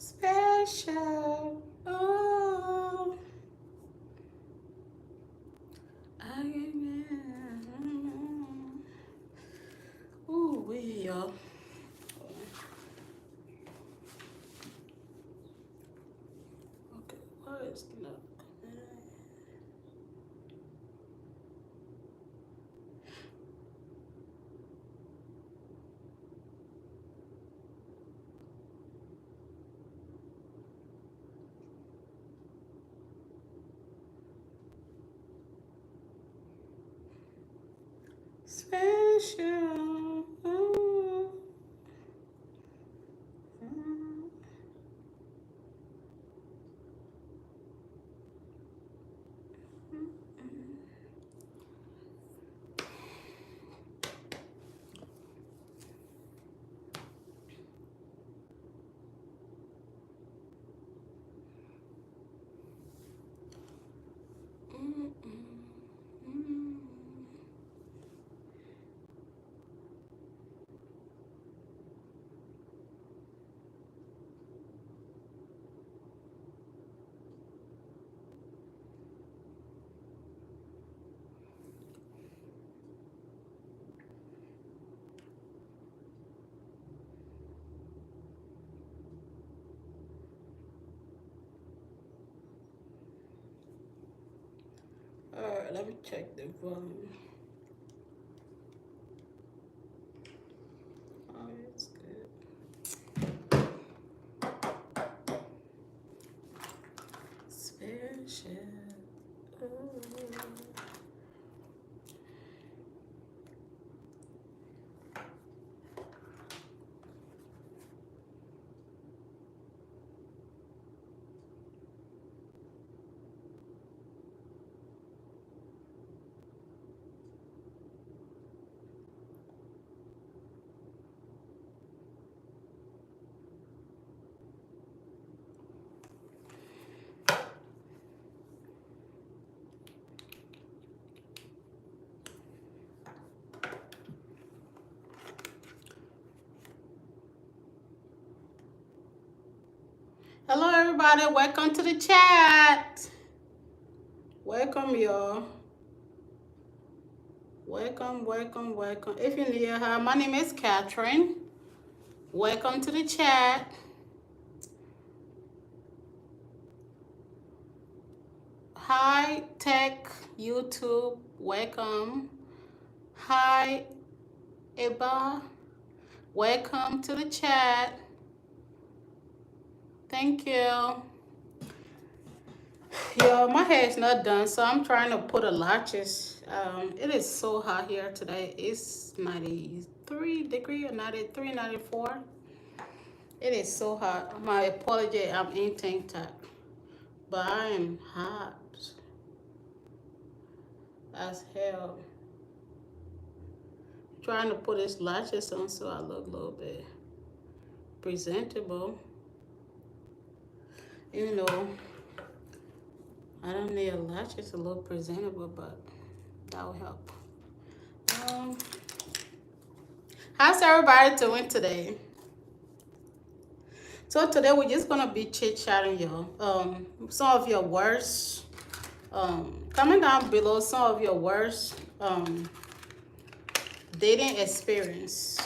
special. Oh, I am. Ooh, we y'all. Okay, what is not? Special. Oh, mm. All right, let me check the volume. Oh, it's good. Special. Oh. Hello, everybody. Welcome to the chat. Welcome, y'all. Welcome, welcome, welcome. If you're new here, my name is Catherine. Welcome to the chat. Hi, Tech YouTube. Welcome. Hi, Eba. Welcome to the chat. Thank you. Yo, my hair is not done, so I'm trying to put a latches. It is so hot here today. It's 93 degree or 93, 94. It is so hot. My apology, I'm in tank top, but I am hot as hell. Trying to put his latches on so I look a little bit presentable. Even though I don't need a latches to look presentable, but that will help. Um, how's everybody doing today? So today we're just gonna be chit-chatting, y'all. Some of your worst, comment down below some of your worst dating experience.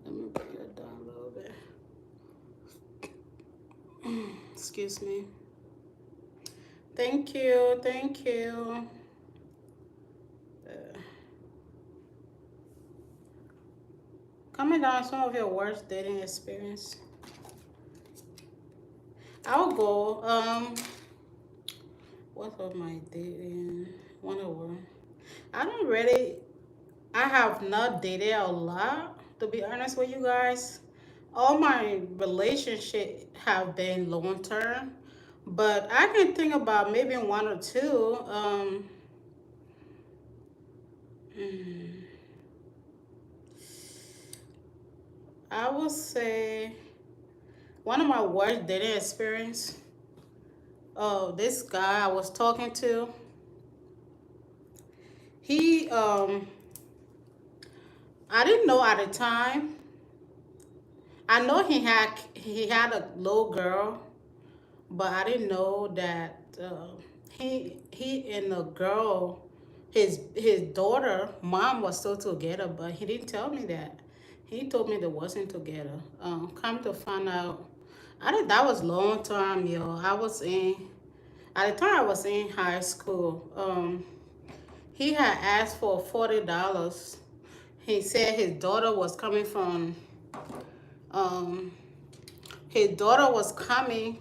Let me bring it down a little bit. Excuse me. Thank you, thank you. Comment down some of your worst dating experience. I'll go. What of my dating? 101. I don't really. I have not dated a lot, to be honest with you guys. All my relationships have been long term, but I can think about maybe one or two. Hmm, I would say one of my worst dating experience. this guy I was talking to, he I didn't know at the time. I know he had a little girl, but I didn't know that he and the girl, his daughter mom was still together, but he didn't tell me that. He told me they wasn't together. Come to find out, I think that was long time, yo. I was in At the time I was in high school. He had asked for $40. He said um his daughter was coming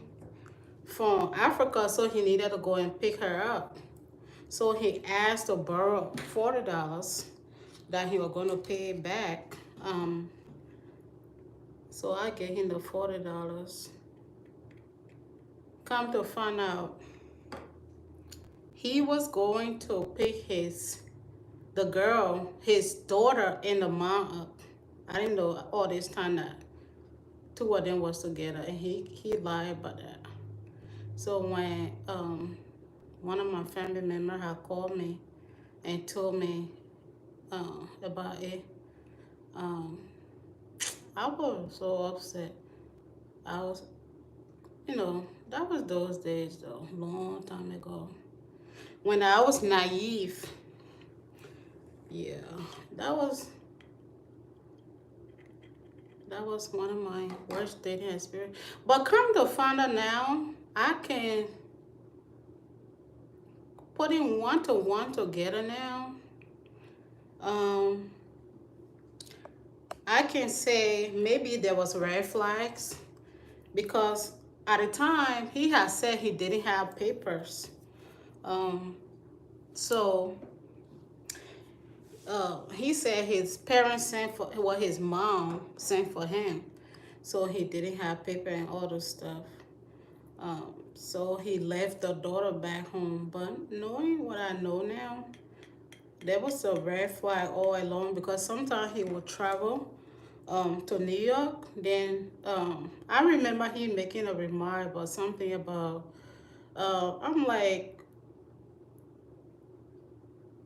from Africa, so he needed to go and pick her up. So he asked to borrow $40 that he was going to pay back. So I gave him the $40. Come to find out, he was going to pick his daughter and the mom up. I didn't know all this time that two of them was together, and he lied about that. So when one of my family members had called me and told me about it, um, I was so upset. I was, that was those days though, long time ago. When I was naive, yeah, that was that was one of my worst dating experience. But come to find out now, I can putting one to one together now. Um, I can say maybe there was red flags because at the time he had said he didn't have papers. Um, so he said his parents sent for well his mom sent for him, so he didn't have paper and all this stuff. So he left the daughter back home. But knowing what I know now, there was a red flag all along because sometimes he would travel to New York. Then I remember he making a remark about something about, I'm like,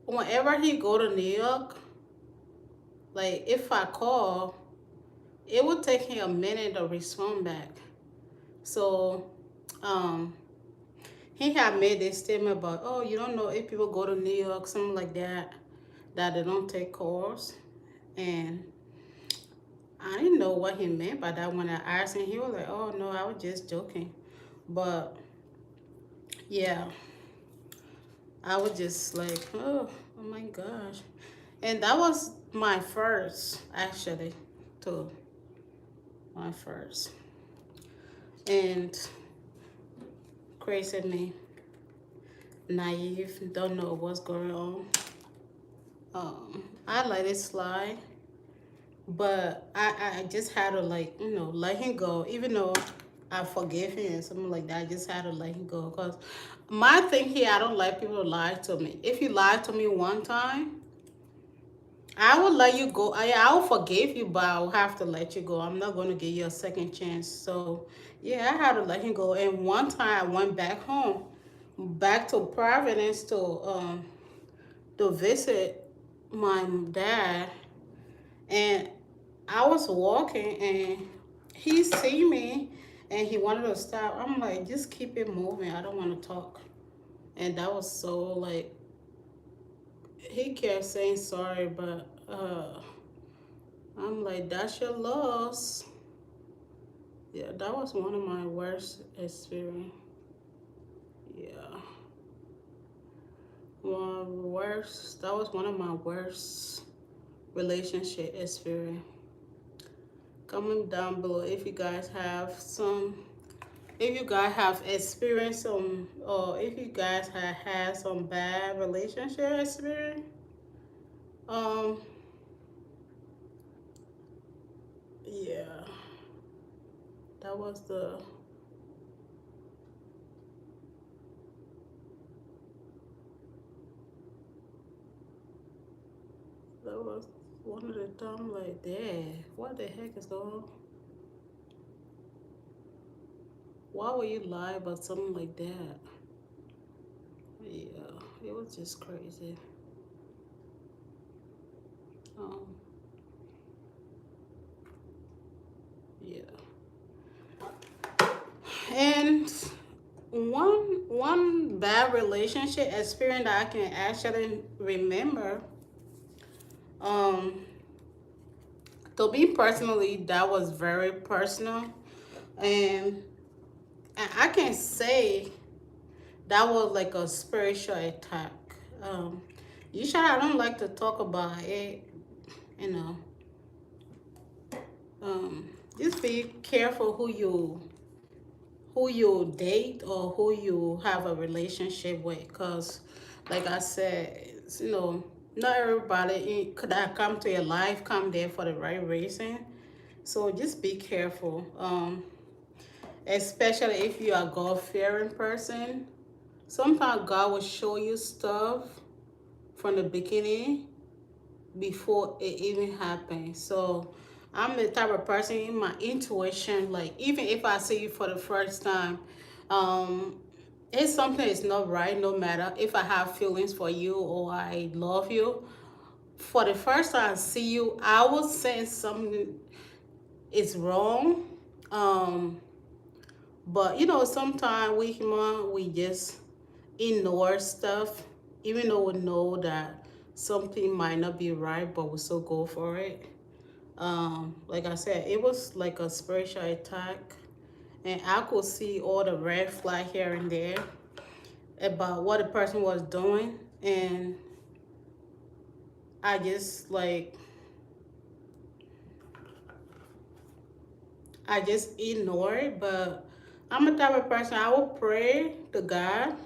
whenever he go to New York, like if I call, it would take him a minute to respond back. So um, he had made this statement about, oh, you don't know if people go to New York, something like that, that they don't take calls. And I didn't know what he meant by that when I asked him. He was like, oh, no, I was just joking. But yeah, I was just like, oh my gosh. And that was my first, actually, too. My first. And crazy me, naive, don't know what's going on. I let it slide, but I just had to, like, let him go, even though I forgive him and something like that. I just had to let him go because my thing here, I don't like people to lie to me. If you lie to me one time, I will let you go. I'll forgive you, but I'll have to let you go. I'm not going to give you a second chance. So, yeah, I had to let him go. And one time I went back home, back to Providence to visit my dad. And I was walking and he see me and he wanted to stop. I'm like, just keep it moving. I don't want to talk. And that was so like, he kept saying sorry, but I'm like, that's your loss. Yeah, that was one of my worst experience. Yeah. That was one of my worst relationship experience. Comment down below if you guys have experienced some, or if you guys have had some bad relationship experience. Um, yeah, that was one of the time like, dad, what the heck is going on? Why would you lie about something like that? Yeah, it was just crazy. Um, yeah. And one bad relationship experience that I can actually remember, um, to me personally, that was very personal, and I can say that was like a spiritual attack. Um, Usually, I don't like to talk about it. You know, um, just be careful who you date or who you have a relationship with, because, like I said, not everybody that come to your life come there for the right reason. So just be careful. Especially if you are a God fearing person. Sometimes God will show you stuff from the beginning before it even happens. So I'm the type of person in my intuition, like even if I see you for the first time, um, if something is not right, no matter if I have feelings for you or I love you, for the first time I see you, I will sense something is wrong. Um, but sometimes we human, we just ignore stuff, even though we know that something might not be right, but we still go for it. Like I said, it was like a spiritual attack, and I could see all the red flag here and there about what the person was doing, and I just like I just ignore it. But I'm a type of person, I will pray to God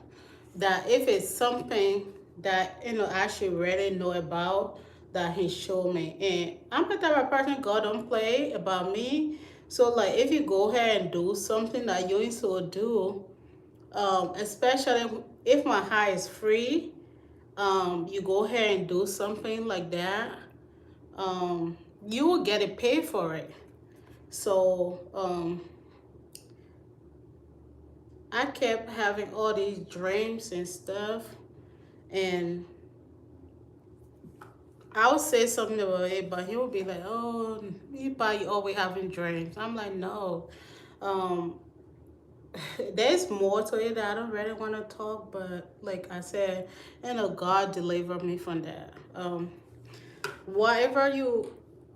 that if it's something that I should really know about, that He showed me. And I'm the type of person God don't play about me. So like if you go ahead and do something that you ain't to do, especially if my heart is free, you go ahead and do something like that, you will get it paid for it. So I kept having all these dreams and stuff, and I would say something about it, but he would be like, "Oh, you probably always having dreams." I'm like, "No, um, there's more to it that I don't really want to talk." But like I said, God delivered me from that. Whatever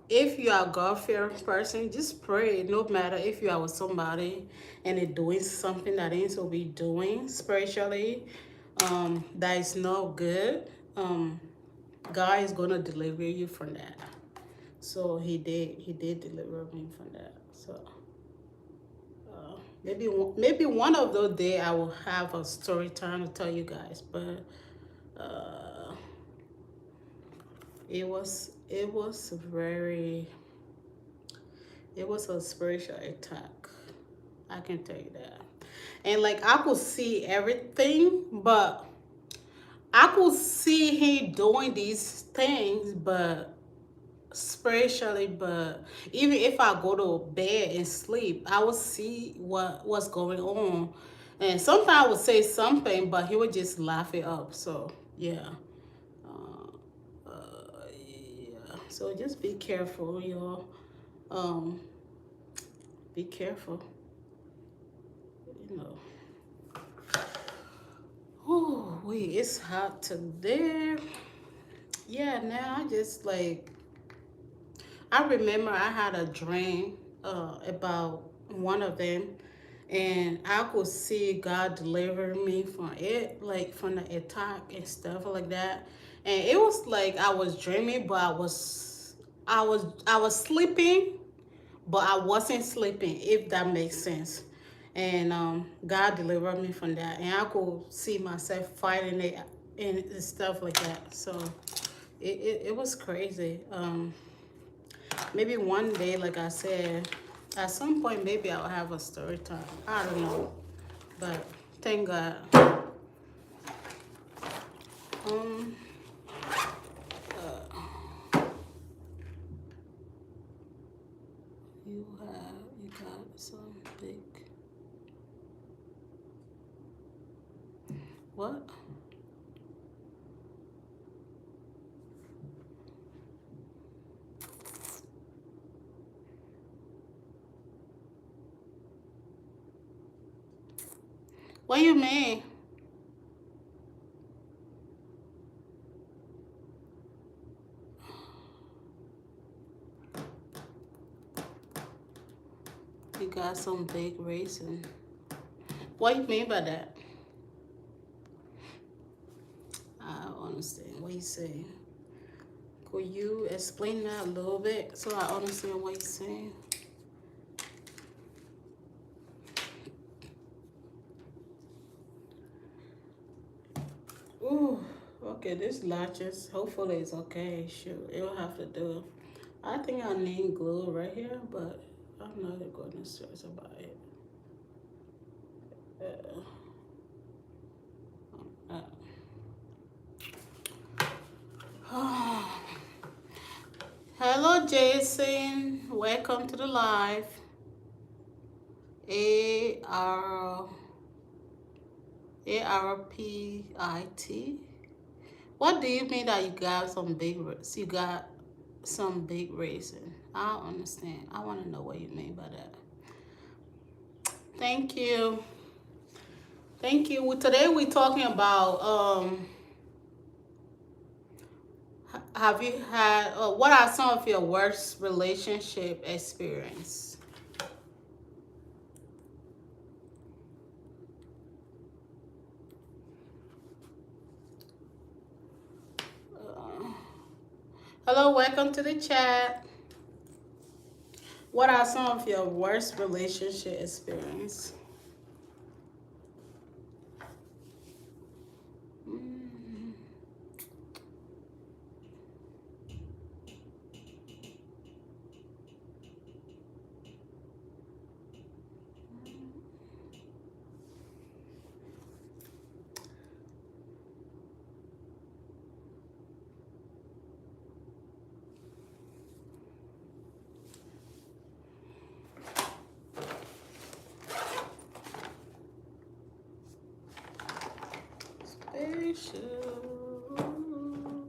if you are a God fearing person, just pray. No matter if you are with somebody and they're doing something that ain't to be doing spiritually, that is not good. God is gonna deliver you from that. So he did deliver me from that. So maybe one of those days I will have a story time to tell you guys. But uh, it was a spiritual attack. I can tell you that. And like I could see everything, but I could see him doing these things, but spiritually. But even if I go to bed and sleep, I will see what's going on, and sometimes I would say something, but he would just laugh it up. So yeah, yeah. So just be careful, y'all. Um, be careful. You know. Oh, wait, it's hot today. Yeah, now I just like I remember I had a dream about one of them, and I could see God deliver me from it, like from the attack and stuff like that. And it was like I was dreaming, but I was sleeping, but I wasn't sleeping, if that makes sense. And God delivered me from that, and I could see myself fighting it and stuff like that. So it was crazy. Maybe one day, like I said, at some point, maybe I'll have a story time. I don't know, but thank God. Um, you got some big. What? What you mean? You got some big reason. What you mean by that? I don't understand what you saying. Could you explain that a little bit so I understand what you're saying? Ooh, okay, this latches. Hopefully it's okay. Shoot, it'll have to do. I think I need glue right here, but I'm not going to stress about it. Hello, Jason. Welcome to the live. A R P I T. What do you mean that you got some big? You got some big racing? I don't understand. I want to know what you mean by that. Thank you. Thank you. Today we're talking about have you had what are some of your worst relationship experience? Uh, Hello, welcome to the chat. What are some of your worst relationship experience?